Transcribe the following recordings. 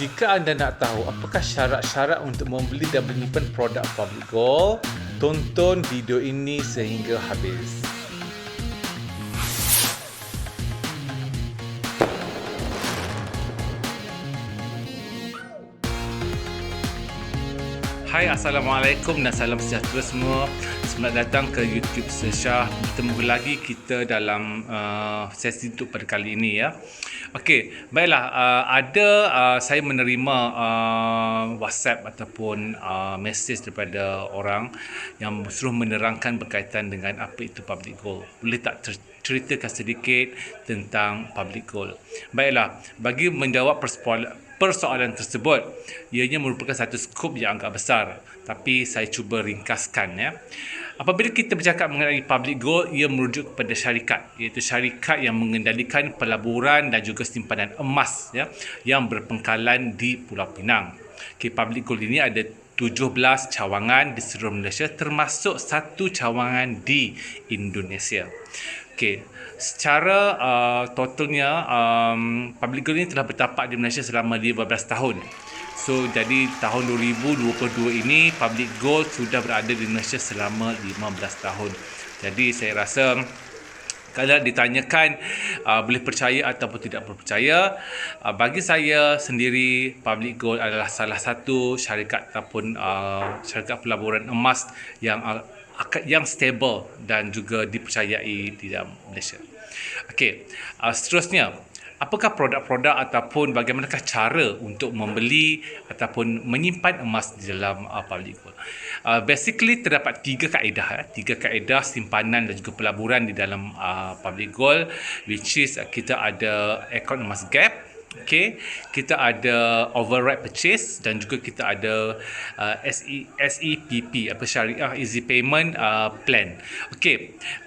Jika anda nak tahu apakah syarat-syarat untuk membeli dan menyimpan produk Public Gold, tonton video ini sehingga habis. Hai, Assalamualaikum dan salam sejahtera semua. Selamat datang ke YouTube Syah. Bertemu lagi kita dalam sesi untuk pada kali ini ya. Okey, baiklah, saya menerima WhatsApp ataupun mesej daripada orang yang suruh menerangkan berkaitan dengan apa itu Public Gold. Boleh tak ceritakan sedikit tentang Public Gold? Baiklah, bagi menjawab persoalan tersebut, ianya merupakan satu skop yang agak besar, tapi saya cuba ringkaskan ya. Apabila kita bercakap mengenai Public Gold, ia merujuk kepada syarikat, iaitu syarikat yang mengendalikan pelaburan dan juga simpanan emas ya, yang berpengkalan di Pulau Pinang. Public Gold ini ada 17 cawangan di seluruh Malaysia, termasuk satu cawangan di Indonesia. Secara totalnya Public Gold ini telah bertapak di Malaysia selama 15 tahun. So, jadi tahun 2022 ini Public Gold sudah berada di Malaysia selama 15 tahun. Jadi saya rasa kalau ditanyakan boleh percaya ataupun tidak percaya, bagi saya sendiri Public Gold adalah salah satu syarikat ataupun syarikat pelaburan emas yang stable dan juga dipercayai di dalam Malaysia. Seterusnya, apakah produk-produk ataupun bagaimanakah cara untuk membeli ataupun menyimpan emas di dalam Public Gold? Basically terdapat tiga kaedah simpanan dan juga pelaburan di dalam Public Gold, which is kita ada account emas gap, kita ada override purchase dan juga kita ada SEPP, Syariah Easy Payment Plan.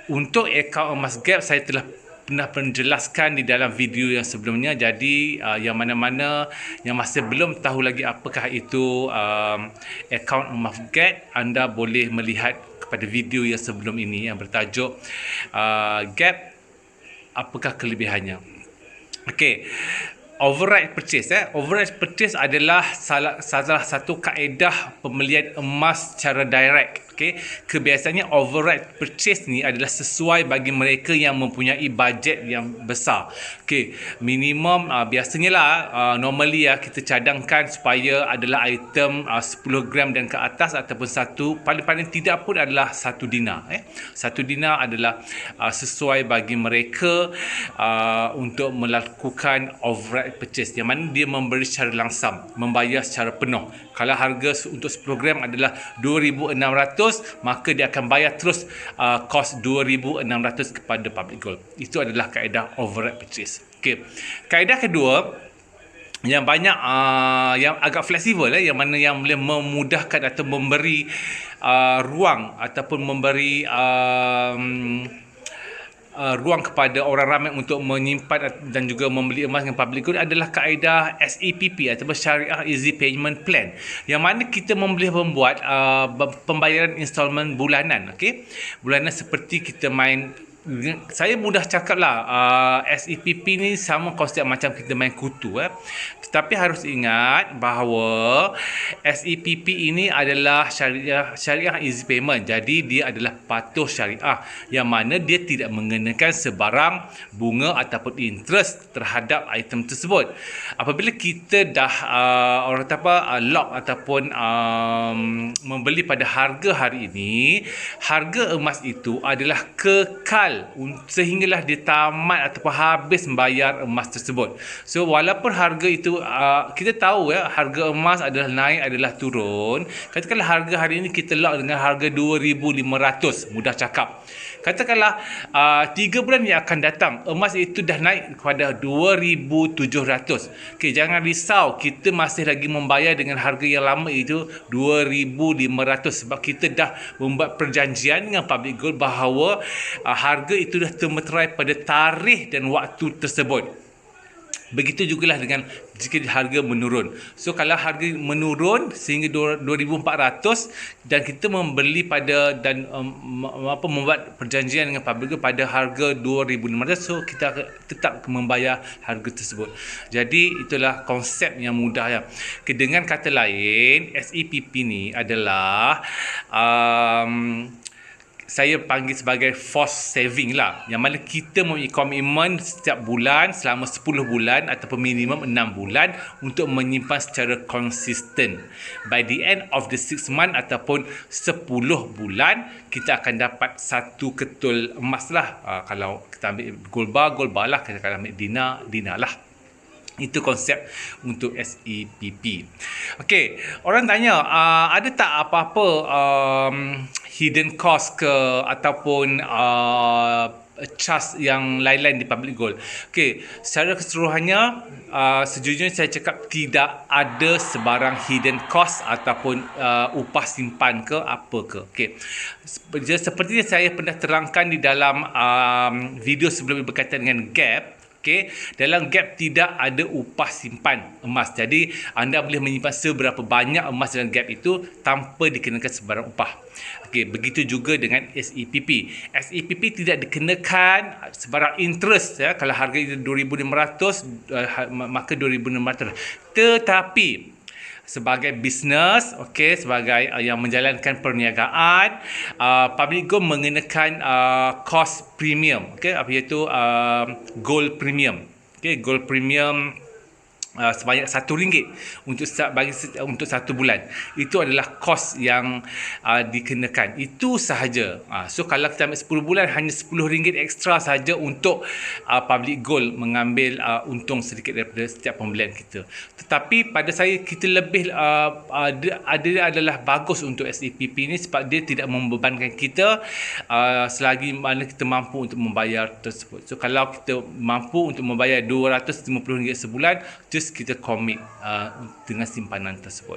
Untuk account emas gap saya telah pernah menjelaskan di dalam video yang sebelumnya. Jadi yang mana-mana yang masih belum tahu lagi apakah itu account emas gap, anda boleh melihat kepada video yang sebelum ini yang bertajuk gap, apakah kelebihannya. Override purchase. Override purchase adalah salah satu kaedah pembelian emas secara direct. Kebiasaannya override purchase ni adalah sesuai bagi mereka yang mempunyai bajet yang besar. Minimum biasanya lah normally kita cadangkan supaya adalah item 10 gram dan ke atas, ataupun paling tidak pun adalah 1 dinar. 1 dinar adalah sesuai bagi mereka untuk melakukan override purchase, yang mana dia memberi secara langsam, membayar secara penuh. Kalau harga untuk 10 gram adalah 2,600, maka dia akan bayar terus kos 2,600 kepada Public Gold. Itu adalah kaedah override purchase. Kaedah kedua yang banyak yang agak fleksibel, yang mana yang boleh memudahkan atau memberi ruang ataupun memberi ruang kepada orang ramai untuk menyimpan dan juga membeli emas dengan Public Gold adalah kaedah SEPP atau Syariah Easy Payment Plan, yang mana kita boleh membuat pembayaran installment bulanan. Bulanan seperti kita main, saya mudah cakap lah, SEPP ni sama konsep macam kita main kutu. Tetapi harus ingat bahawa SEPP ini adalah syariah easy payment. Jadi dia adalah patuh syariah, yang mana dia tidak mengenakan sebarang bunga ataupun interest terhadap item tersebut. Apabila kita dah lock ataupun membeli pada harga hari ini, harga emas itu adalah kekal sehinggalah dia tamat ataupun habis membayar emas tersebut. So walaupun harga itu kita tahu harga emas adalah naik, adalah turun. Katakanlah harga hari ini kita lock dengan harga 2,500, mudah cakap. Katakanlah 3 bulan yang akan datang emas itu dah naik kepada 2,700. Jangan risau, kita masih lagi membayar dengan harga yang lama itu 2,500, sebab kita dah membuat perjanjian dengan Public Gold bahawa harga itu dah termeterai pada tarikh dan waktu tersebut. Begitu jugalah dengan jika harga menurun. So kalau harga menurun sehingga 2,400 dan kita membeli pada dan membuat perjanjian dengan public pada harga 2,500, so kita tetap membayar harga tersebut. Jadi itulah konsep yang mudah ya. Dengan kata lain, SEPP ni adalah saya panggil sebagai forced saving lah, yang mana kita mempunyai komitmen setiap bulan selama 10 bulan ataupun minimum 6 bulan untuk menyimpan secara konsisten. By the end of the 6 month ataupun 10 bulan, kita akan dapat satu ketul emas lah. Kalau kita ambil gold bar lah. Kita akan ambil dinar lah. Itu konsep untuk SEPP. Okey, orang tanya, ada tak apa-apa hidden cost ke ataupun charge yang lain-lain di public gold? Okey, secara keseluruhannya sejujurnya saya cakap tidak ada sebarang hidden cost ataupun upah simpan ke apa ke. Okey, seperti yang saya pernah terangkan di dalam video sebelum berkaitan dengan gap. Okay, dalam gap tidak ada upah simpan emas. Jadi anda boleh menyimpan seberapa banyak emas dalam gap itu tanpa dikenakan sebarang upah. Okay, begitu juga dengan SEPP. SEPP tidak dikenakan sebarang interest ya. Kalau harga itu 2,500 maka 2,600. Tetapi sebagai bisnes, okey, sebagai yang menjalankan perniagaan, public gold mengenakan cost premium, okey, apa iaitu gold premium. Okey, gold premium sebanyak RM1 untuk 1 bulan. Itu adalah kos yang dikenakan. Itu sahaja. So kalau kita ambil 10 bulan, hanya RM10 ekstra sahaja untuk public gold mengambil untung sedikit daripada setiap pembelian kita. Tetapi pada saya, kita lebih adalah bagus untuk SEPP ni sebab dia tidak membebankan kita selagi mana kita mampu untuk membayar tersebut. So kalau kita mampu untuk membayar RM250 sebulan, kita komit dengan simpanan tersebut.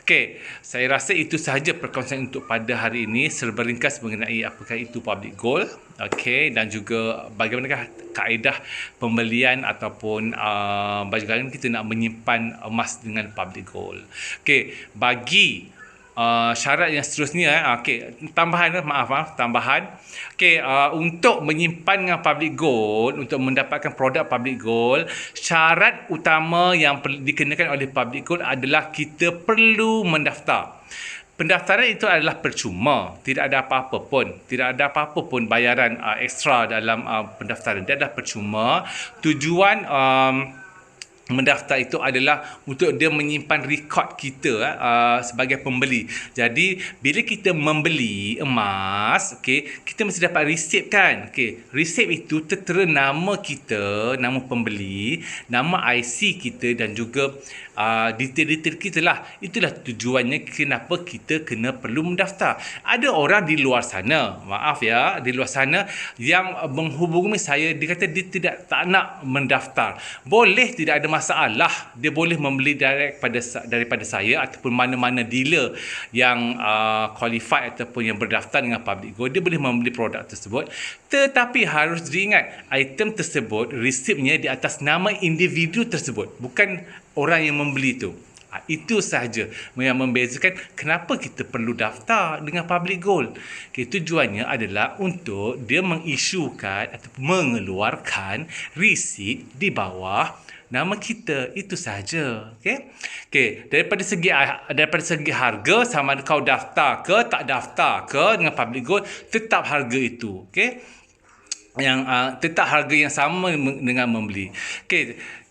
Okey, saya rasa itu sahaja perkongsian untuk pada hari ini, serba ringkas mengenai apakah itu public gold, okey, dan juga bagaimanakah kaedah pembelian ataupun bagaimana kita nak menyimpan emas dengan public gold. Okey, bagi syarat yang seterusnya, tambahan. Okey, untuk menyimpan dengan public gold, untuk mendapatkan produk public gold, syarat utama yang dikenakan oleh public gold adalah kita perlu mendaftar. Pendaftaran itu adalah percuma, tidak ada apa-apa pun bayaran ekstra dalam pendaftaran. Dia adalah percuma. Tujuan mendaftar itu adalah untuk dia menyimpan rekod kita sebagai pembeli. Jadi bila kita membeli emas, kita mesti dapat resip kan. Resip itu tertera nama kita, nama pembeli, nama IC kita dan juga detail-detail kita lah. Itulah tujuannya kenapa kita kena perlu mendaftar. Ada orang di luar sana, di luar sana yang menghubungi saya, dia kata dia tak nak mendaftar. Boleh, tidak ada masalah. Dia boleh membeli daripada saya ataupun mana-mana dealer yang qualified ataupun yang berdaftar dengan public gold. Dia boleh membeli produk tersebut. Tetapi harus diingat, item tersebut, resipnya di atas nama individu tersebut, bukan orang yang membeli itu. Itu sahaja yang membezakan kenapa kita perlu daftar dengan public gold. Tujuannya adalah untuk dia mengisukan atau mengeluarkan resit di bawah nama kita. Itu sahaja. Daripada segi harga, sama ada kau daftar ke tak daftar ke dengan public gold, tetap harga itu. Yang tetap harga yang sama dengan membeli.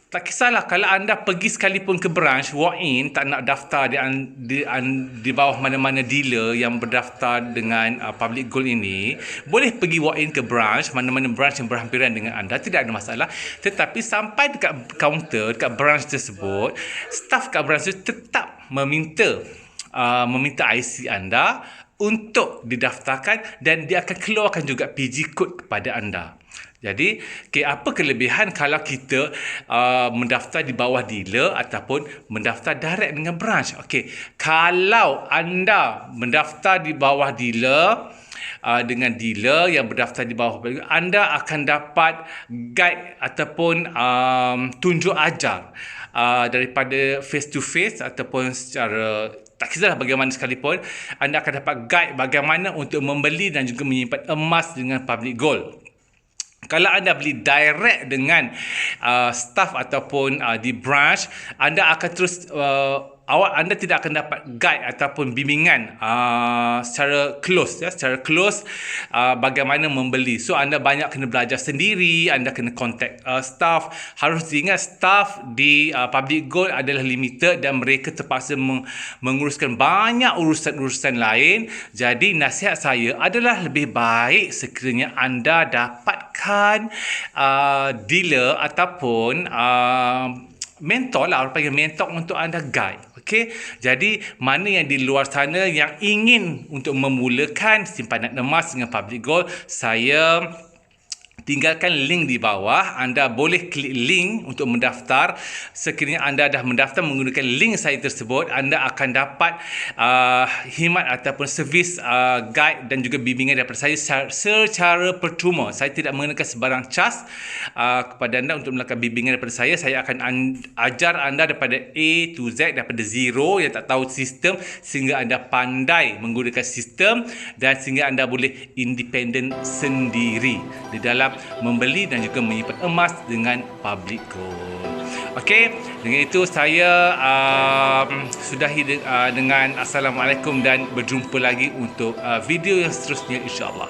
Tak kisahlah kalau anda pergi sekalipun ke branch, walk in, tak nak daftar di bawah mana-mana dealer yang berdaftar dengan public gold ini, boleh pergi walk in ke branch, mana-mana branch yang berhampiran dengan anda, tidak ada masalah. Tetapi sampai dekat kaunter, dekat branch tersebut, staf kat branch itu tetap meminta IC anda untuk didaftarkan dan dia akan keluarkan juga PG code kepada anda. Jadi, apa kelebihan kalau kita mendaftar di bawah dealer ataupun mendaftar direct dengan branch? Kalau anda mendaftar di bawah dealer, dengan dealer yang berdaftar di bawah Public Good, anda akan dapat guide ataupun tunjuk ajar daripada face to face ataupun secara tak kisahlah bagaimana sekalipun, anda akan dapat guide bagaimana untuk membeli dan juga menyimpan emas dengan Public Gold. Kalau anda beli direct dengan staff ataupun di branch, anda akan terus anda tidak akan dapat guide ataupun bimbingan secara close bagaimana membeli. So anda banyak kena belajar sendiri, anda kena contact staff. Harus diingat staff di Public Gold adalah limited dan mereka terpaksa menguruskan banyak urusan-urusan lain. Jadi nasihat saya adalah lebih baik sekiranya anda dapatkan dealer ataupun mentor lah, orang panggil mentor untuk anda guide. Okey, jadi mana yang di luar sana yang ingin untuk memulakan simpanan emas dengan Public Gold, saya tinggalkan link di bawah. Anda boleh klik link untuk mendaftar. Sekiranya anda dah mendaftar menggunakan link saya tersebut, anda akan dapat khidmat ataupun servis guide dan juga bimbingan daripada saya secara percuma. Saya tidak mengenakan sebarang cas kepada anda untuk melakukan bimbingan daripada saya. Saya akan ajar anda daripada A to Z, daripada zero yang tak tahu sistem sehingga anda pandai menggunakan sistem dan sehingga anda boleh independen sendiri di dalam membeli dan juga menyimpan emas dengan Public Gold. Okey, dengan itu saya sudahi dengan Assalamualaikum dan berjumpa lagi untuk video yang seterusnya, insya-Allah.